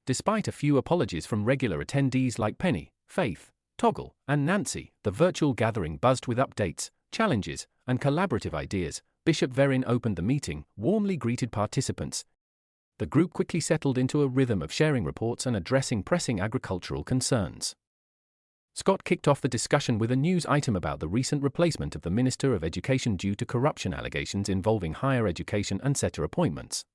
Despite a few apologies from regular attendees like Penny, Faith, Toggle, and Nancy, the virtual gathering buzzed with updates, challenges, and collaborative ideas. Bishop Verryn opened the meeting, warmly greeted participants. The group quickly settled into a rhythm of sharing reports and addressing pressing agricultural concerns. Scott kicked off the discussion with a news item about the recent replacement of the Minister of Education due to corruption allegations involving higher education and setter appointments.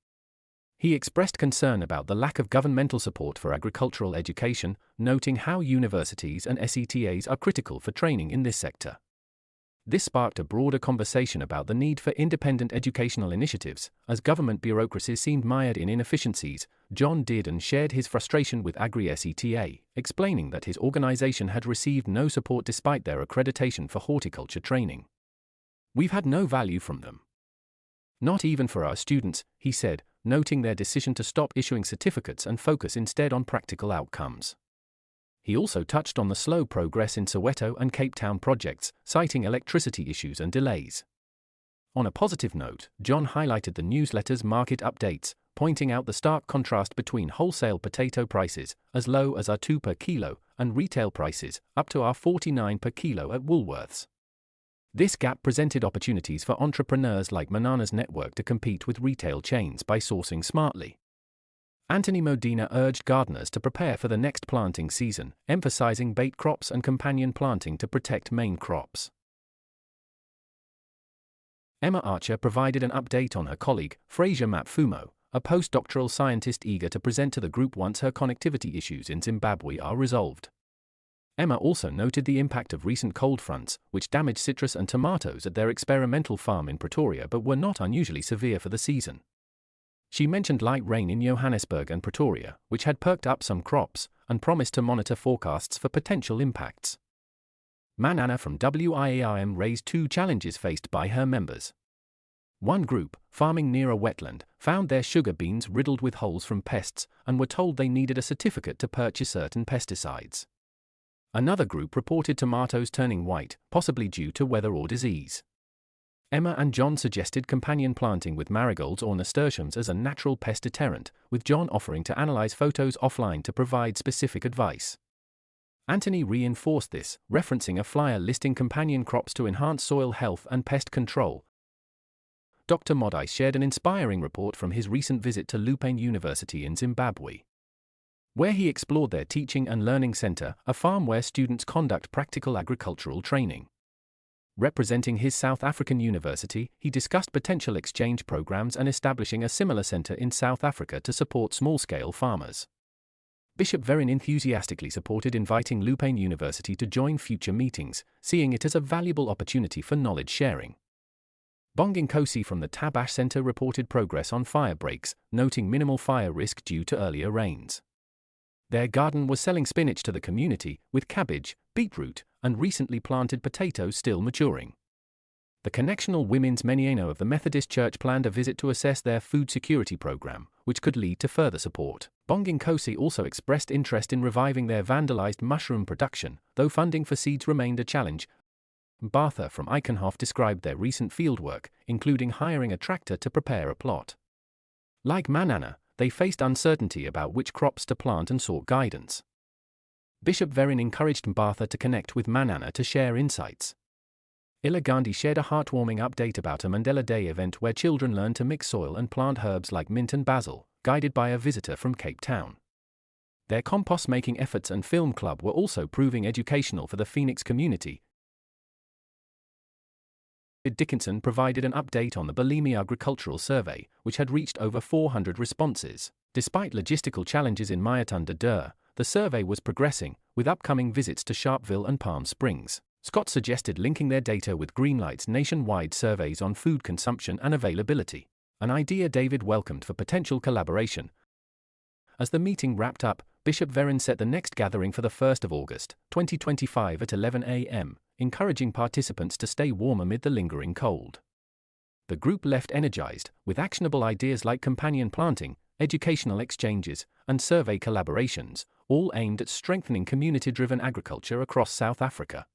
He expressed concern about the lack of governmental support for agricultural education, noting how universities and SETAs are critical for training in this sector. This sparked a broader conversation about the need for independent educational initiatives, as government bureaucracies seemed mired in inefficiencies. John Dearden shared his frustration with Agri-SETA, explaining that his organization had received no support despite their accreditation for horticulture training. "We've had no value from them. Not even for our students," he said, noting their decision to stop issuing certificates and focus instead on practical outcomes. He also touched on the slow progress in Soweto and Cape Town projects, citing electricity issues and delays. On a positive note, John highlighted the newsletter's market updates, pointing out the stark contrast between wholesale potato prices, as low as $2 per kilo, and retail prices, up to $49 per kilo at Woolworths. This gap presented opportunities for entrepreneurs like Manana's network to compete with retail chains by sourcing smartly. Anthony Modena urged gardeners to prepare for the next planting season, emphasizing bait crops and companion planting to protect main crops. Emma Archer provided an update on her colleague, Fraser Mapfumo, a postdoctoral scientist eager to present to the group once her connectivity issues in Zimbabwe are resolved. Emma also noted the impact of recent cold fronts, which damaged citrus and tomatoes at their experimental farm in Pretoria but were not unusually severe for the season. She mentioned light rain in Johannesburg and Pretoria, which had perked up some crops, and promised to monitor forecasts for potential impacts. Manana from WIAIM raised two challenges faced by her members. One group, farming near a wetland, found their sugar beans riddled with holes from pests and were told they needed a certificate to purchase certain pesticides. Another group reported tomatoes turning white, possibly due to weather or disease. Emma and John suggested companion planting with marigolds or nasturtiums as a natural pest deterrent, with John offering to analyze photos offline to provide specific advice. Anthony reinforced this, referencing a flyer listing companion crops to enhance soil health and pest control. Dr. Modai shared an inspiring report from his recent visit to Lupane University in Zimbabwe, where he explored their teaching and learning center, a farm where students conduct practical agricultural training. Representing his South African university, he discussed potential exchange programs and establishing a similar center in South Africa to support small-scale farmers. Bishop Verryn enthusiastically supported inviting Lupane University to join future meetings, seeing it as a valuable opportunity for knowledge sharing. Bonging Kosi from the Tabash Center reported progress on fire breaks, noting minimal fire risk due to earlier rains. Their garden was selling spinach to the community, with cabbage, beetroot, and recently planted potatoes still maturing. The Connectional Women's Menieno of the Methodist Church planned a visit to assess their food security program, which could lead to further support. Bonging Kosi also expressed interest in reviving their vandalized mushroom production, though funding for seeds remained a challenge. Bartha from Eikenhof described their recent fieldwork, including hiring a tractor to prepare a plot. Like Manana, they faced uncertainty about which crops to plant and sought guidance. Bishop Verryn encouraged Mbatha to connect with Manana to share insights. Ila Gandhi shared a heartwarming update about a Mandela Day event where children learned to mix soil and plant herbs like mint and basil, guided by a visitor from Cape Town. Their compost-making efforts and film club were also proving educational for the Phoenix community. Dickinson provided an update on the Balimi Agricultural Survey, which had reached over 400 responses. Despite logistical challenges in Mayatunda Dur, the survey was progressing, with upcoming visits to Sharpeville and Palm Springs. Scott suggested linking their data with Greenlight's nationwide surveys on food consumption and availability, an idea David welcomed for potential collaboration. As the meeting wrapped up, Bishop Verryn set the next gathering for the 1st of August, 2025 at 11 a.m., encouraging participants to stay warm amid the lingering cold. The group left energized, with actionable ideas like companion planting, educational exchanges, and survey collaborations, all aimed at strengthening community-driven agriculture across South Africa.